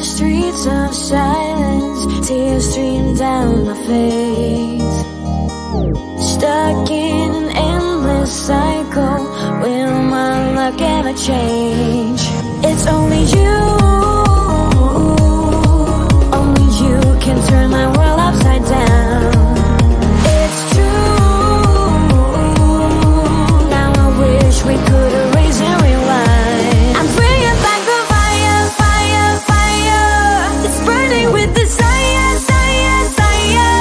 streets of silence, tears stream down my face. Stuck in an endless cycle, will my luck ever change? It's only you, only you can turn my world upside down. It's true, now I wish we could erase and rewind. I'm bringing back the fire, fire, fire. It's burning with desire, desire, desire.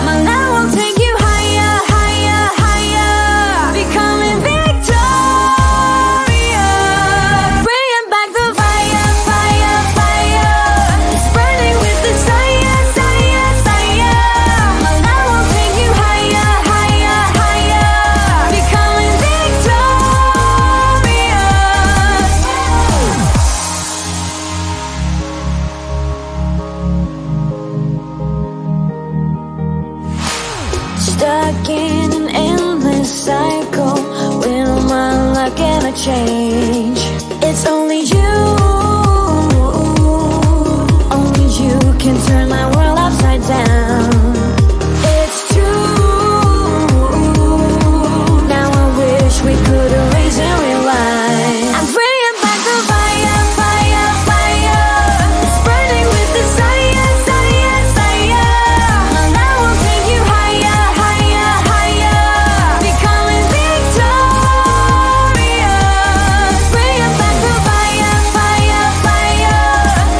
My love will take you higher, higher, higher. Becoming victorious. Bringing back the fire, fire, fire. It's burning with desire, desire, desire. My love will take you higher, higher, higher. Becoming victorious. Stuck in an endless cycle, will my luck ever change? It's only you, only you can turn my world upside down. It's true, now I wish we could erase and rewind. I'm bringing back the fire, fire, fire. It's burning with desire, desire, desire. My love will take you higher, higher, higher. Becoming victorious. Bringing back the fire, fire, fire.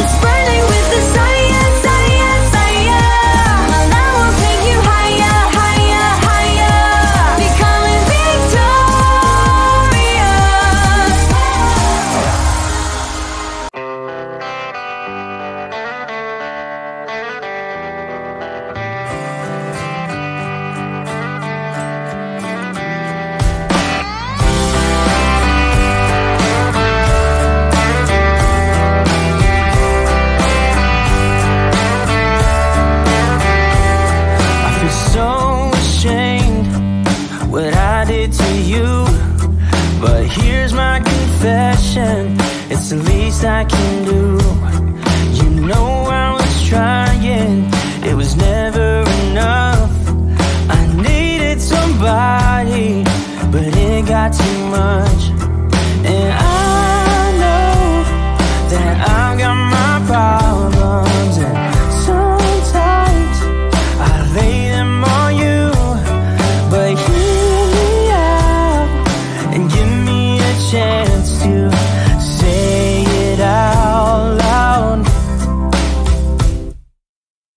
It's burning with desire, desire, desire. My love will take you higher, higher, higher. Becoming victorious. I feel so ashamed what I did to you, but here's my confession, it's the least I can do. You know I was trying, it was never enough. I needed somebody, but it got too much. And I know that I've got my problems, and sometimes I lay them on you. But hear me out and give me a chance to say it out loud.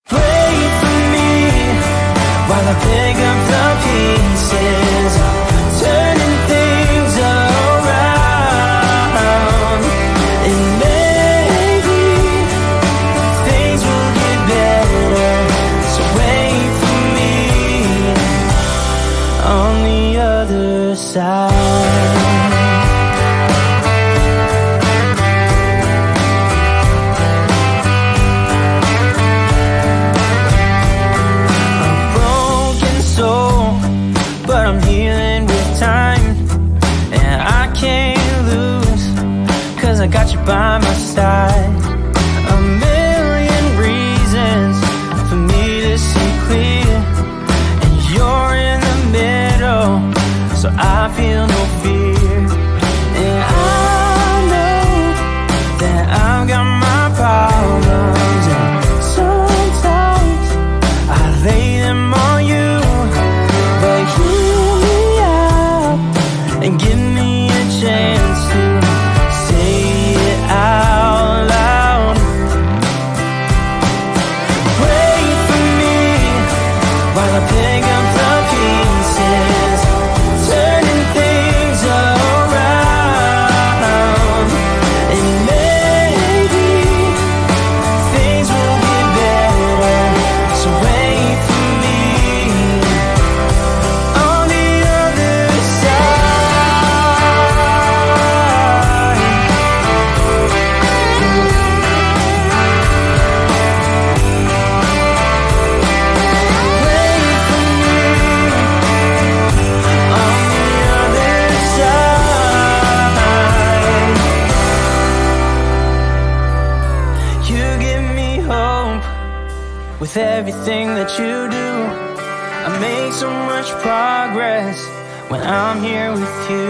Pray for me while I pick up the pieces, turning things around. And maybe things will get better, so wait for me on the other side. A broken soul, but I'm healing with time. And I can't lose, 'cause I got you by my side. A million reasons for me to see clear, and you're in the middle, so I feel no fear. And I know that I've got my problems, and sometimes I lay them on you. But hear me out and give me a chance to say it out with everything that you do. I make so much progress when I'm here with you.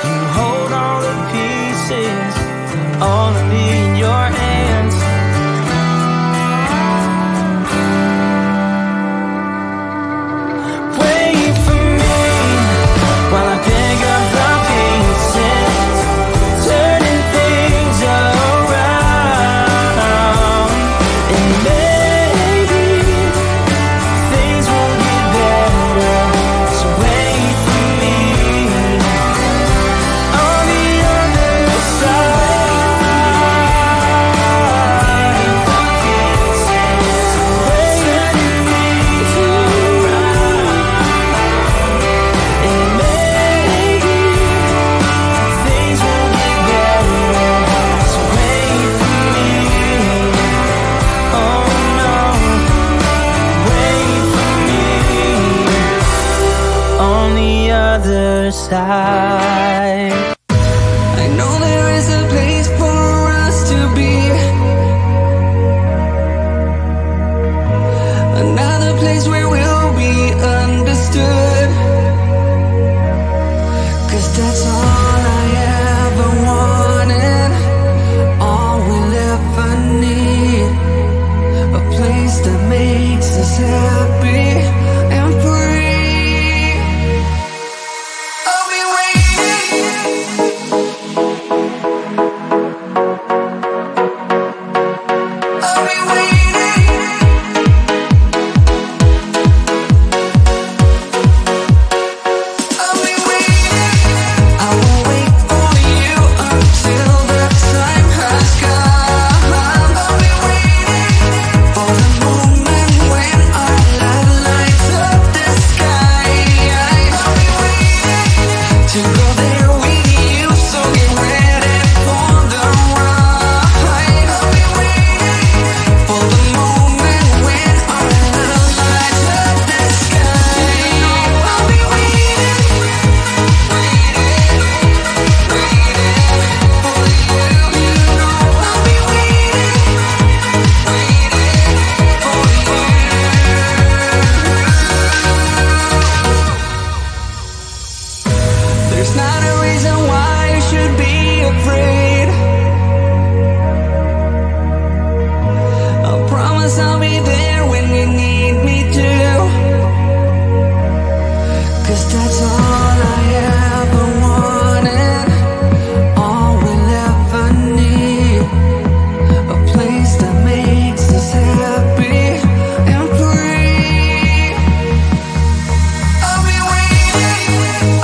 You hold all the pieces, all of me in your hands. Wait for me while I pick up the pieces, turning things around. And maybe things will get better, so wait for me on the other side. And maybe things will get better, so wait for me. Oh no, wait for me on the other side. I know there is a place for us to be, another place where we'll be understood. 'Cause that's all I ever wanted, all we'll ever need, a place that makes us happy and free. I'll be waiting. I'll be waiting. I'll be waiting. I will wait for you until the time has come. I'll be waiting for the moment when our love lights up the sky. I'll be waiting to go there with you, so get ready for the ride. I'll be waiting for the moment when our love lights up the sky. I'll be waiting, waiting, waiting for you. You know I'll be waiting, waiting for you. There's not a reason why you should be afraid. I promise I'll be there when you need me to. 'Cause that's all I ever wanted, all we'll ever need, a place that makes us happy and free. I'll be waiting.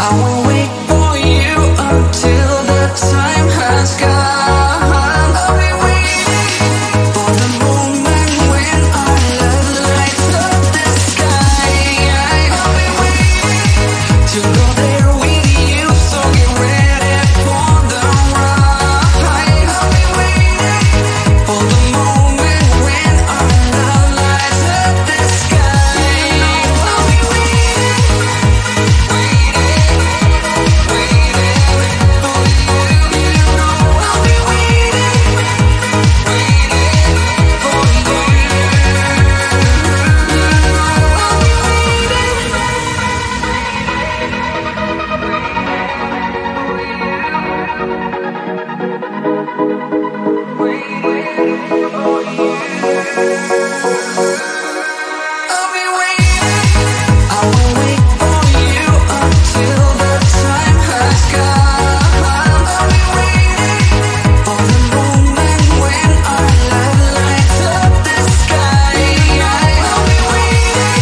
I will wait for you until the time has come. I'll be waiting for the moment when our love lights up the sky. I'll be waiting to go there with you, so get ready for the ride. I'll be waiting for the moment when our love lights up the sky. I'll be waiting, waiting, waiting for you. You know I'll be waiting, waiting for you. I'll be I'll be waiting. I will wait for you until the time has come. I'll be waiting for the moment when our love lights up the sky. I'll be waiting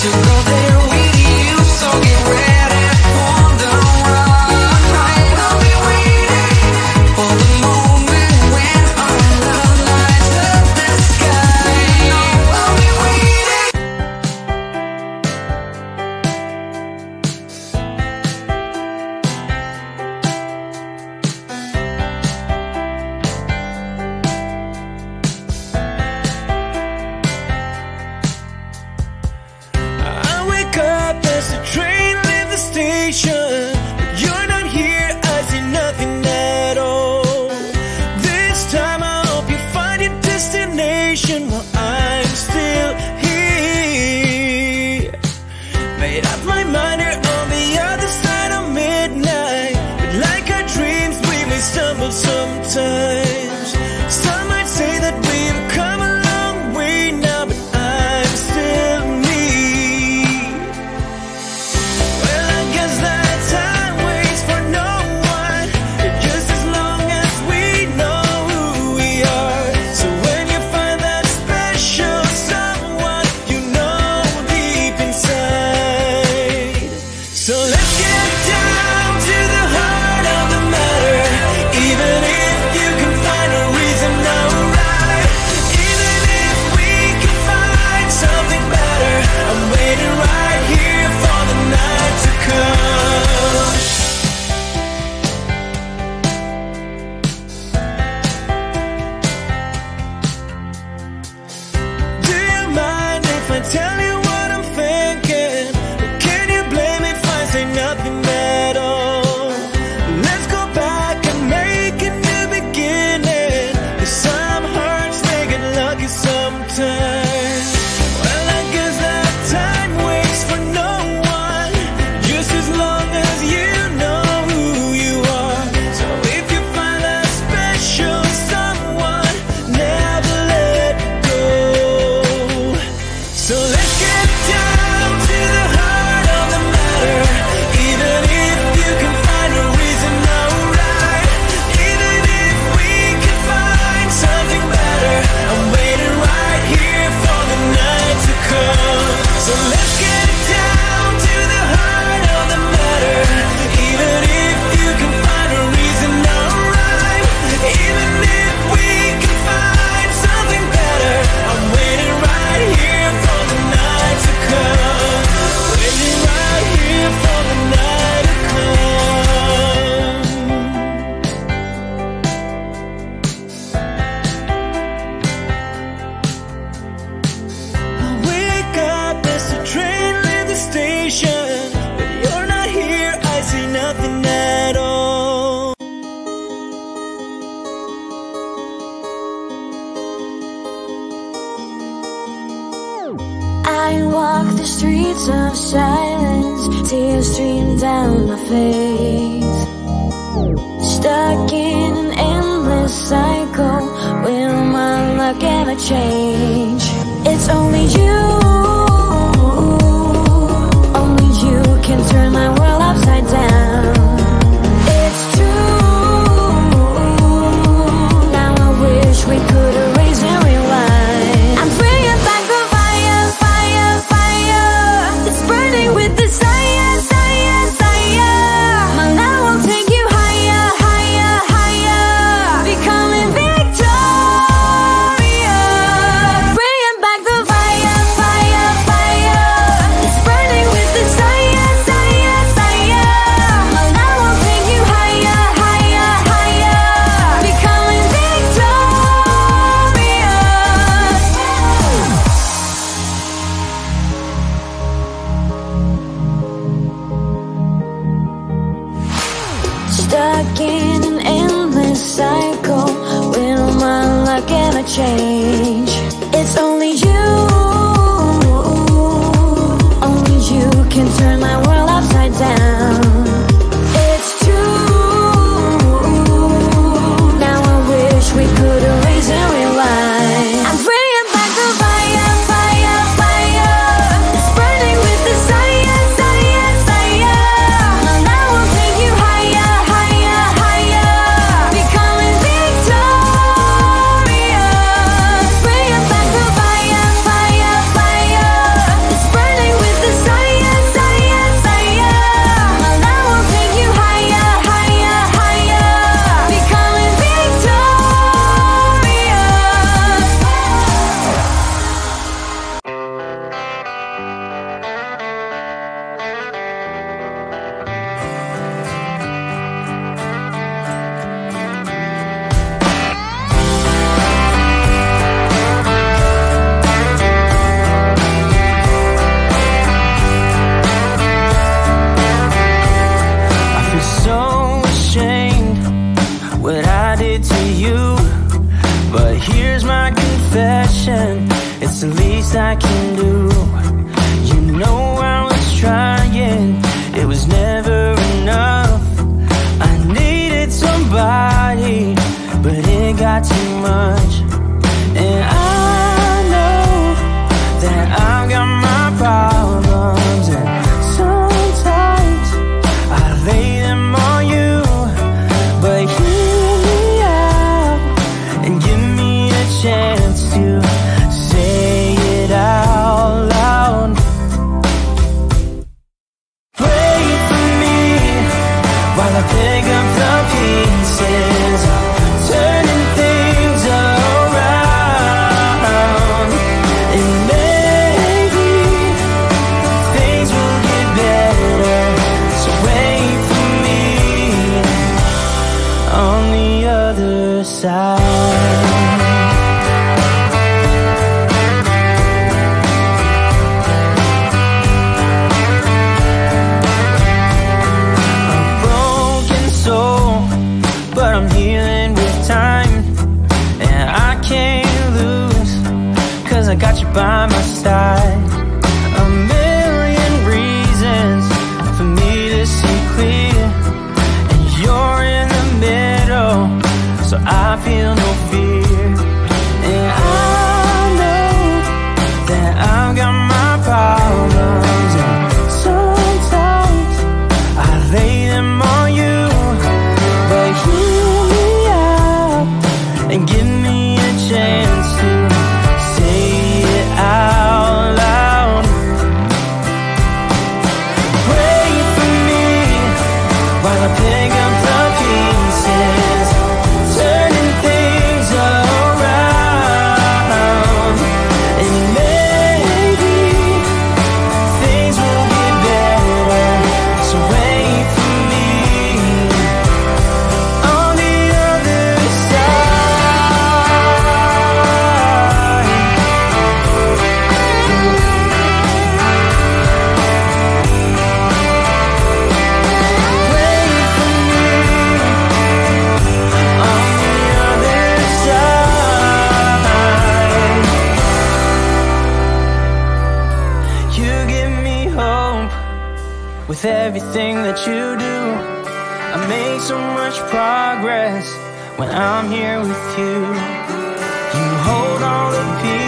to go there with you, so get ready for the ride. I'll be waiting for the moment when our love lights up the sky. I'll be waiting. I wake up as the train leaves the station, but you're not here. I see nothing at all. This time I hope you find your destination while I'm if I tell you what I'm thinking? Can you blame me if I say nothing at all? Let's go back and make a new beginning, 'cause some hearts, they get lucky sometimes. Well, I guess that time waits for no one, just as long as you know who you are. So if you find a special someone, never let go. So let's get down to the heart of the matter. Even if you can find a reason, alright. Even if we can find something better, I'm waiting right here for the night to come. So let's get down to the heart of the matter. Even if you can find a reason, alright. Even if we can find something better, I'm waiting right here for the night to come. Waiting right here for the night to come. I wake up as the train leaves the station, but you're not here, I see nothing at all. I walk the streets of silence, tears stream down my face. Stuck in an endless cycle, will my luck ever change? It's only you can turn my world upside down. It's true, now I wish we could erase and rewind. I'm bringing back the fire, fire, fire. It's burning with desire, desire, desire. My love will take you higher, higher, higher. Becoming victorious. Bringing back the fire, fire, fire. It's burning with desire, desire, desire. My love will take you higher, higher, higher. Becoming victorious. Stuck in an endless cycle, will my luck ever change? It's only you can turn my world upside down. It's true, now I wish we could erase and rewind. I'm bringing back the fire, fire, fire. It's burning with desire, desire, desire. My love will take you higher, higher, higher. Becoming victorious. Bringing back the fire, fire, fire. It's burning with desire, desire, desire. My love will take you higher, higher, higher. Becoming victorious. I feel so ashamed what I did to you, but here's my confession, it's the least I can do. You know I was trying, it was never enough. I needed somebody, but it got too much. And I know that I've got my problems, and sometimes I lay them on you. But hear me out and give me a chance to say it out loud. Pray for me while I pick up the pieces, turning things around. 'cause I got you by my side. A million reasons for me to see clear, and you're in the middle, so I feel no fear. And I know that I've got my problems, and sometimes I lay them on you, but hear me out and give me a chance to say it out loud. Pray for me while I pick up the pieces, turning things around, and maybe things will get better. So wait for me on the other side. Wait for me on the other side. You give me hope with everything that you do. I make so much progress when I'm here with you. You hold all the pieces